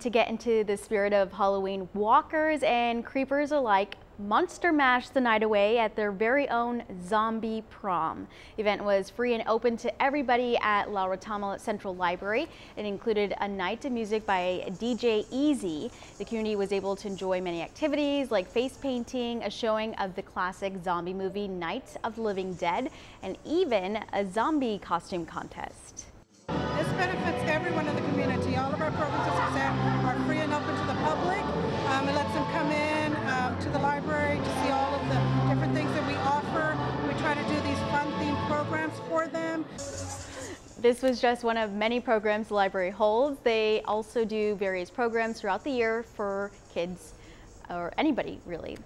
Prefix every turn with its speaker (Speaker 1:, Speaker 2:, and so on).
Speaker 1: To get into the spirit of Halloween, walkers and creepers alike monster mashed the night away at their very own zombie prom. The event was free and open to everybody at La Retama Central Library. It included a night of music by DJ Easy. The community was able to enjoy many activities like face painting, a showing of the classic zombie movie Night of the Living Dead, and even a zombie costume contest.
Speaker 2: This benefits everyone in the community. All of our programs are free and open to the public. It lets them come in to the library to see all of the different things that we offer. We try to do these fun themed programs for them.
Speaker 1: This was just one of many programs the library holds. They also do various programs throughout the year for kids or anybody really.